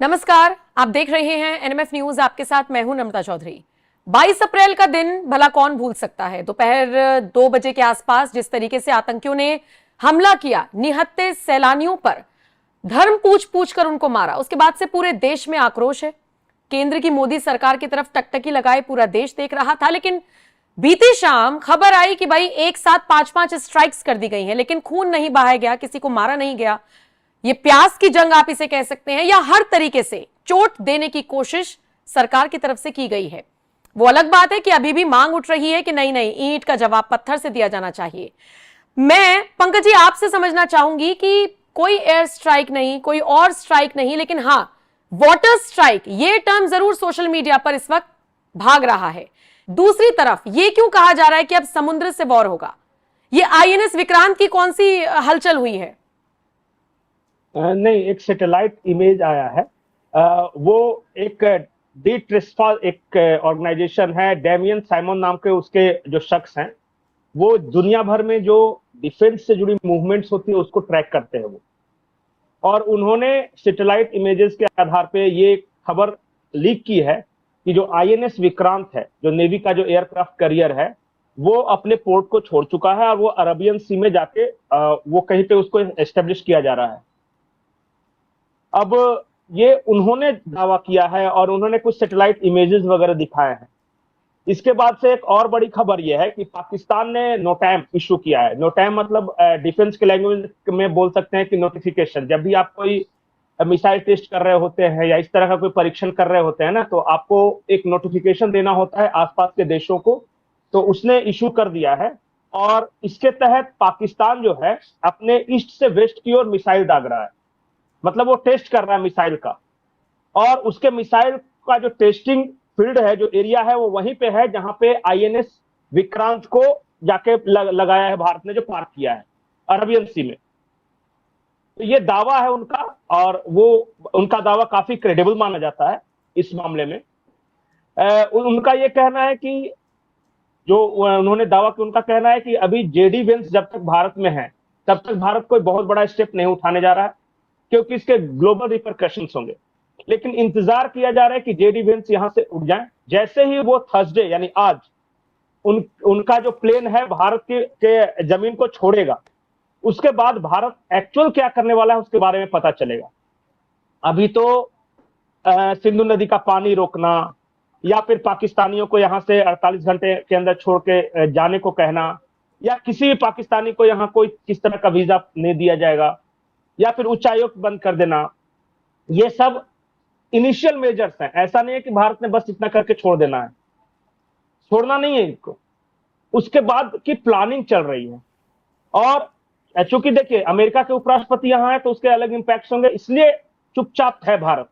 नमस्कार, आप देख रहे हैं एनएमएफ न्यूज। आपके साथ मैं हूं नम्रता चौधरी। 22 अप्रैल का दिन भला कौन भूल सकता है। दोपहर 2 बजे के आसपास जिस तरीके से आतंकियों ने हमला किया, निहत्थे सैलानियों पर धर्म पूछ पूछ कर उनको मारा, उसके बाद से पूरे देश में आक्रोश है। केंद्र की मोदी सरकार की तरफ टकटकी लगाए पूरा देश देख रहा था, लेकिन बीती शाम खबर आई कि भाई एक साथ 5-5 स्ट्राइक्स कर दी गई हैं, लेकिन खून नहीं बहाया गया, किसी को मारा नहीं गया। ये प्यास की जंग आप इसे कह सकते हैं, या हर तरीके से चोट देने की कोशिश सरकार की तरफ से की गई है। वो अलग बात है कि अभी भी मांग उठ रही है कि नहीं नहीं, ईंट का जवाब पत्थर से दिया जाना चाहिए। मैं पंकज जी आपसे समझना चाहूंगी कि कोई एयर स्ट्राइक नहीं, कोई और स्ट्राइक नहीं, लेकिन हां, वाटर स्ट्राइक ये टर्म जरूर सोशल मीडिया पर इस वक्त भाग रहा है। दूसरी तरफ ये क्यों कहा जा रहा है कि अब समुद्र से वॉर होगा? ये आईएनएस विक्रांत की कौन सी हलचल हुई है? नहीं, एक सैटेलाइट इमेज आया है। वो एक डी-ट्रेस्फा एक ऑर्गेनाइजेशन है, डेमियन साइमन नाम के उसके जो शख्स हैं, वो दुनिया भर में जो डिफेंस से जुड़ी मूवमेंट्स होती है उसको ट्रैक करते हैं वो। और उन्होंने सैटेलाइट इमेजेस के आधार पे ये खबर लीक की है कि जो आईएनएस विक्रांत है, जो नेवी का जो एयरक्राफ्ट कैरियर है, वो अपने पोर्ट को छोड़ चुका है और वो अरबियन सी में जाके वो कहीं पे उसको एस्टेब्लिश किया जा रहा है। अब ये उन्होंने दावा किया है और उन्होंने कुछ सैटेलाइट इमेजेस वगैरह दिखाए हैं। इसके बाद से एक और बड़ी खबर यह है कि पाकिस्तान ने नोटैम इशू किया है। नोटैम मतलब डिफेंस के लैंग्वेज में बोल सकते हैं कि नोटिफिकेशन। जब भी आप कोई मिसाइल टेस्ट कर रहे होते हैं या इस तरह का कोई परीक्षण कर रहे होते हैं ना, तो आपको एक नोटिफिकेशन देना होता है आसपास के देशों को। तो उसने इशू कर दिया है और इसके तहत पाकिस्तान जो है अपने ईस्ट से वेस्ट की ओर मिसाइल दाग रहा है। मतलब वो टेस्ट कर रहा है मिसाइल का, और उसके मिसाइल का जो टेस्टिंग फील्ड है, जो एरिया है, वो वहीं पे है जहां पे आईएनएस विक्रांत को जाके लगाया है भारत ने, जो पार्क किया है अरबियन सी में। तो ये दावा है उनका, और वो उनका दावा काफी क्रेडिबल माना जाता है इस मामले में। उनका ये कहना है कि जो उन्होंने दावा किया, उनका कहना है कि अभी जेडी वेंस जब तक भारत में है तब तक भारत कोई बहुत बड़ा स्टेप नहीं उठाने जा रहा है, क्योंकि इसके ग्लोबल रिपरकशंस होंगे। लेकिन इंतजार किया जा रहा है कि जेडी वेंस यहां से उठ जाएं। जैसे ही वो थर्सडे यानी आज उनका जो प्लेन है भारत के जमीन को छोड़ेगा, उसके बाद भारत एक्चुअल क्या करने वाला है उसके बारे में पता चलेगा। अभी तो सिंधु नदी का पानी रोकना, या फिर पाकिस्तानियों को यहां से 48 घंटे के अंदर छोड़ के जाने को कहना, या किसी भी पाकिस्तानी को यहां कोई किस तरह का वीजा नहीं दिया जाएगा, या फिर उच्चायुक्त बंद कर देना, ये सब इनिशियल मेजर्स हैं। ऐसा नहीं है कि भारत ने बस इतना करके छोड़ देना है, छोड़ना नहीं है इनको। उसके बाद की प्लानिंग चल रही है। और चूंकि देखिए अमेरिका के उपराष्ट्रपति यहां है तो उसके अलग इंपैक्ट होंगे, इसलिए चुपचाप है भारत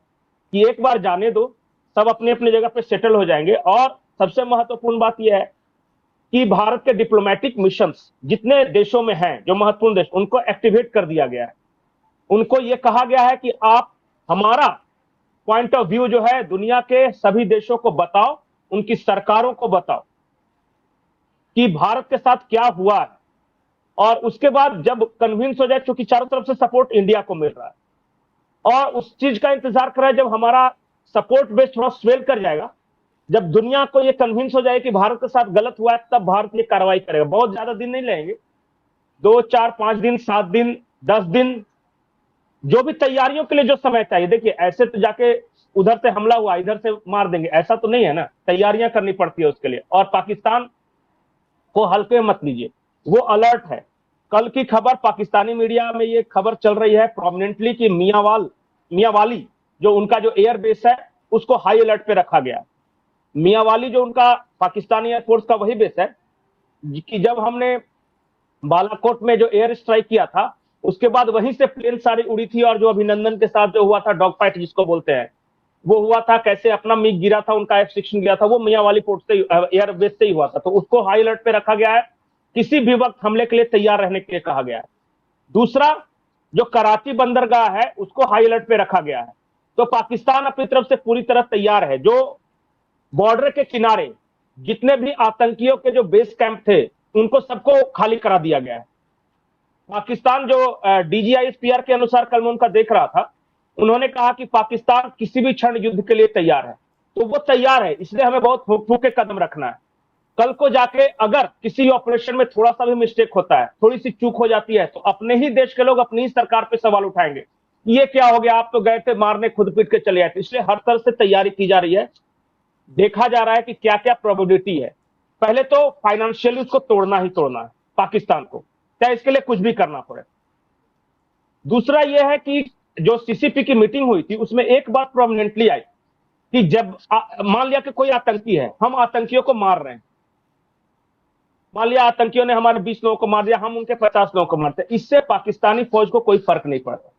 कि एक बार जाने दो, सब अपने अपने जगह पे सेटल हो जाएंगे। और सबसे महत्वपूर्ण बात यह है कि भारत के डिप्लोमेटिक मिशंस जितने देशों में हैं, जो महत्वपूर्ण देश, उनको एक्टिवेट कर दिया गया है। उनको यह कहा गया है कि आप हमारा पॉइंट ऑफ व्यू जो है दुनिया के सभी देशों को बताओ, उनकी सरकारों को बताओ कि भारत के साथ क्या हुआ है। और उसके बाद जब कन्विंस हो जाए, क्योंकि चारों तरफ से सपोर्ट इंडिया को मिल रहा है, और उस चीज का इंतजार कर रहा है जब हमारा सपोर्ट बेस थोड़ा स्वेल कर जाएगा, जब दुनिया को यह कन्विंस हो जाए कि भारत के साथ गलत हुआ है, तब भारत ये कार्रवाई करेगा। बहुत ज्यादा दिन नहीं लगेंगे, 2, 4, 5 दिन, 7 दिन, 10 दिन, जो भी तैयारियों के लिए जो समय चाहिए। देखिए ऐसे तो जाके उधर से हमला हुआ इधर से मार देंगे, ऐसा तो नहीं है ना। तैयारियां करनी पड़ती है उसके लिए। और पाकिस्तान को हल्के मत लीजिए, वो अलर्ट है। कल की खबर पाकिस्तानी मीडिया में ये खबर चल रही है प्रोमिनेंटली कि मियांवाली जो उनका जो एयर बेस है उसको हाई अलर्ट पे रखा गया। मियांवाली जो उनका पाकिस्तानी एयरफोर्स का वही बेस है कि जब हमने बालाकोट में जो एयर स्ट्राइक किया था, उसके बाद वहीं से प्लेन सारी उड़ी थी। और जो अभिनंदन के साथ जो हुआ था डॉग फाइट जिसको बोलते हैं, वो हुआ था। कैसे अपना मिग गिरा था, उनका F-16 गिरा था, वो मियांवाली पोर्ट से, एयर बेस से ही हुआ था। तो उसको हाई अलर्ट पे रखा गया है, किसी भी वक्त हमले के लिए तैयार रहने के लिए कहा गया है। दूसरा, जो कराची बंदरगाह है उसको हाई अलर्ट पे रखा गया है। तो पाकिस्तान अपनी तरफ से पूरी तरह तैयार है। जो बॉर्डर के किनारे जितने भी आतंकियों के जो बेस कैंप थे, उनको सबको खाली करा दिया गया है। पाकिस्तान जो DGISPR के अनुसार कल मैं उनका देख रहा था, उन्होंने कहा कि पाकिस्तान किसी भी क्षण युद्ध के लिए तैयार है, तो वो तैयार है, इसलिए हमें बहुत फूक फूक के कदम रखना है। कल को जाके अगर किसी ऑपरेशन में थोड़ा सा भी मिस्टेक होता है, थोड़ी सी चूक हो जाती है, तो अपने ही देश के लोग अपनी ही सरकार पे सवाल उठाएंगे, ये क्या हो गया, आप तो गए थे मारने, खुद पीट के चले आए थे। इसलिए हर तरह से तैयारी की जा रही है, देखा जा रहा है कि क्या क्या प्रोबेबिलिटी है। पहले तो फाइनेंशियली उसको तोड़ना ही तोड़ना है पाकिस्तान को, चाहे इसके लिए कुछ भी करना पड़े। दूसरा यह है कि जो सीसीपी की मीटिंग हुई थी उसमें एक बात प्रोमिनेंटली आई कि जब मान लिया कि कोई आतंकी है, हम आतंकियों को मार रहे हैं, मान लिया आतंकियों ने हमारे 20 लोगों को मार दिया, हम उनके 50 लोगों को मारते हैं, इससे पाकिस्तानी फौज को कोई फर्क नहीं पड़ता,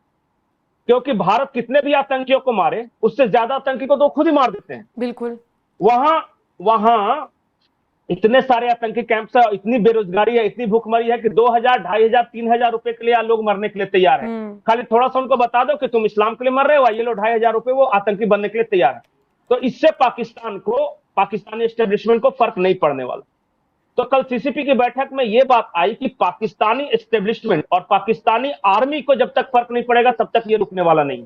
क्योंकि भारत कितने भी आतंकियों को मारे, उससे ज्यादा आतंकी को तो खुद ही मार देते हैं। बिल्कुल। वहां इतने सारे आतंकी कैंप्स है, इतनी बेरोजगारी है, इतनी भूखमरी है कि 2000, 2500, 3000 रुपए के लिए लोग मरने के लिए तैयार है। खाली थोड़ा सा उनको बता दो कि तुम इस्लाम के लिए मर रहे हो, ये लो 2500 रुपए, वो आतंकी बनने के लिए तैयार है। तो इससे पाकिस्तान को, पाकिस्तानी एस्टेब्लिशमेंट को फर्क नहीं पड़ने वाला। तो कल सीसीपी की बैठक में यह बात आई कि पाकिस्तानी एस्टेब्लिशमेंट और पाकिस्तानी आर्मी को जब तक फर्क नहीं पड़ेगा तब तक ये रुकने वाला नहीं।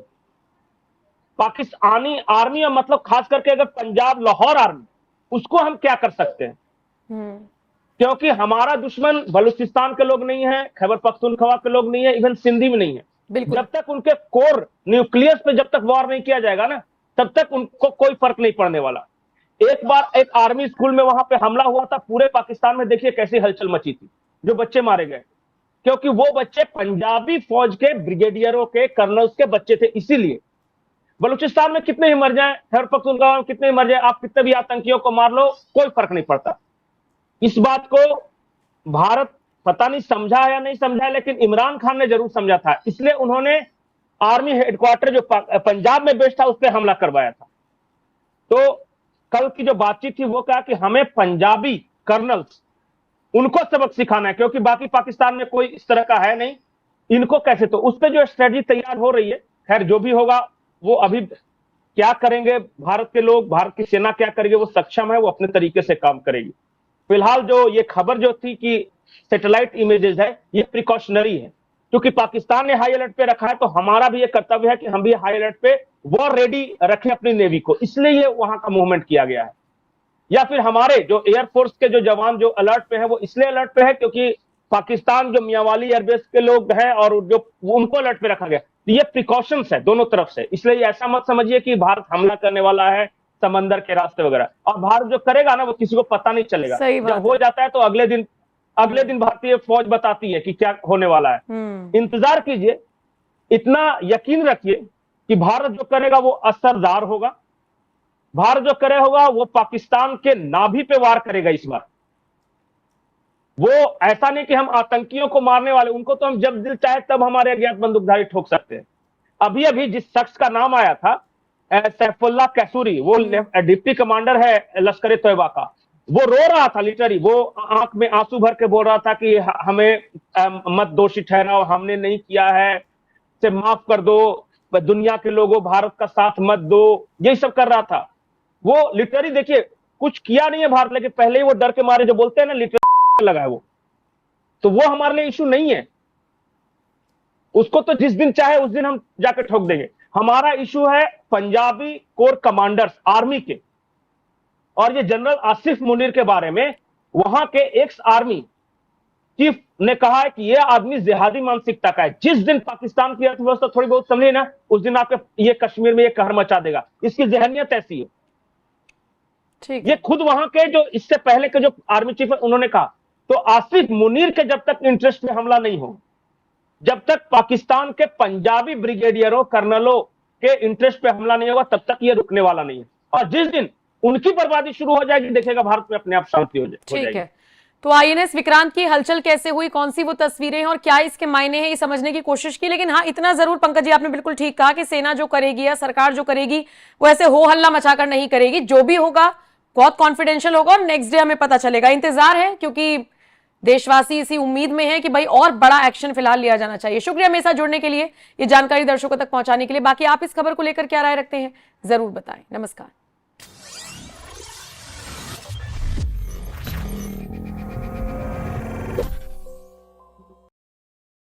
पाकिस्तानी आर्मी मतलब खास करके अगर पंजाब लाहौर आर्मी, उसको हम क्या कर सकते हैं, क्योंकि हमारा दुश्मन बलूचिस्तान के लोग नहीं है, खैबर पख्तूनख्वा के लोग नहीं है, इवन सिंधी में नहीं है। जब तक उनके कोर न्यूक्लियस पे जब तक वार नहीं किया जाएगा ना, तब तक उनको कोई फर्क नहीं पड़ने वाला। एक बार एक आर्मी स्कूल में वहां पे हमला हुआ था, पूरे पाकिस्तान में देखिए कैसी हलचल मची थी, जो बच्चे मारे गए, क्योंकि वो बच्चे पंजाबी फौज के ब्रिगेडियरों के, कर्नल्स के बच्चे थे। इसीलिए बलूचिस्तान में कितने ही मर जाए, खैबर पख्तूनख्वा में कितने ही मर जाए, आप कितने भी आतंकियों को मार लो, कोई फर्क नहीं पड़ता। इस बात को भारत पता नहीं समझा या नहीं समझा, लेकिन इमरान खान ने जरूर समझा था, इसलिए उन्होंने आर्मी हेडक्वार्टर जो पंजाब में बेस्ड था उस पर हमला करवाया था। तो कल की जो बातचीत थी वो कहा कि हमें पंजाबी कर्नल्स, उनको सबक सिखाना है, क्योंकि बाकी पाकिस्तान में कोई इस तरह का है नहीं, इनको कैसे, तो उस पर जो स्ट्रेटजी तैयार हो रही है। खैर जो भी होगा वो अभी क्या करेंगे भारत के लोग, भारत की सेना क्या करेगी, वो सक्षम है, वो अपने तरीके से काम करेगी। फिलहाल जो ये खबर जो थी कि सैटेलाइट इमेजेस है, ये प्रिकॉशनरी है, क्योंकि पाकिस्तान ने हाई अलर्ट पे रखा है, तो हमारा भी ये कर्तव्य है कि हम भी हाई अलर्ट पे वॉर रेडी रखें अपनी नेवी को, इसलिए ये वहां का मूवमेंट किया गया है। या फिर हमारे जो एयरफोर्स के जो जवान जो अलर्ट पे है, वो इसलिए अलर्ट पे है क्योंकि पाकिस्तान जो मियांवाली एयरबेस के लोग हैं और जो उनको अलर्ट पे रखा गया। तो ये प्रिकॉशंस है दोनों तरफ से, इसलिए ऐसा मत समझिए कि भारत हमला करने वाला है समंदर के रास्ते वगैरह, और भारत जो करेगा ना वो किसी को पता नहीं चलेगा। जब हो जाता है तो अगले दिन भारतीय फौज बताती है कि क्या होने वाला है। इंतजार कीजिए, इतना यकीन रखिए कि भारत जो करेगा वो असरदार होगा। भारत जो करे होगा वो पाकिस्तान के नाभि पे वार करेगा इस बार। वो ऐसा नहीं कि हम आतंकियों को मारने वाले, उनको तो हम जब दिल चाहे तब हमारे अज्ञात बंदूकधारी ठोक सकते हैं। अभी अभी जिस शख्स का नाम आया था सैफुल्लाह कैसूरी, वो डिप्टी कमांडर है लश्कर तैयबा का, वो रो रहा था लिटरली, वो आंख में आंसू भर के बोल रहा था कि हमें मत दोषी ठहराओ, हमने नहीं किया है, से माफ कर दो, दुनिया के लोगों भारत का साथ मत दो, यही सब कर रहा था। वो लिटरली देखिए कुछ किया नहीं है भारत, लेकिन पहले ही वो डर के मारे जो बोलते हैं ना लिटरली लगा है वो, तो वो हमारे लिए इशू नहीं है। उसको तो जिस दिन चाहे उस दिन हम जाकर ठोक देंगे। हमारा इशू है पंजाबी कोर कमांडर्स आर्मी के, और ये जनरल आसिफ मुनीर के बारे में वहां के एक्स आर्मी चीफ ने कहा है कि ये आदमी जिहादी मानसिकता का है। जिस दिन पाकिस्तान की अर्थव्यवस्था थोड़ी बहुत संभली ना, उस दिन आपके ये कश्मीर में ये कहर मचा देगा। इसकी जहनियत ऐसी है। ठीक, ये खुद वहां के जो इससे पहले के जो आर्मी चीफ है उन्होंने कहा। तो आसिफ मुनीर के जब तक इंटरेस्ट में हमला नहीं हो, जब तक पाकिस्तान के पंजाबी ब्रिगेडियरों कर्नलों के इंटरेस्ट पे हमला नहीं होगा, तब तक ये रुकने वाला नहीं है। और जिस दिन उनकी बर्बादी शुरू हो जाएगी, देखेगा भारत में अपने आप शांति हो जाएगी। ठीक है, तो आईएनएस विक्रांत की हलचल कैसे हुई, कौन सी वो तस्वीरें हैं और क्या इसके मायने हैं, ये समझने की कोशिश की। लेकिन हाँ, इतना जरूर पंकज जी आपने बिल्कुल ठीक कहा कि सेना जो करेगी या सरकार जो करेगी वो ऐसे हो हल्ला मचाकर नहीं करेगी। जो भी होगा बहुत कॉन्फिडेंशियल होगा और नेक्स्ट डे हमें पता चलेगा। इंतजार है, क्योंकि देशवासी इसी उम्मीद में है कि भाई और बड़ा एक्शन फिलहाल लिया जाना चाहिए। शुक्रिया मेरे साथ जुड़ने के लिए, ये जानकारी दर्शकों तक पहुंचाने के लिए। बाकी आप इस खबर को लेकर क्या राय रखते हैं जरूर बताएं। नमस्कार।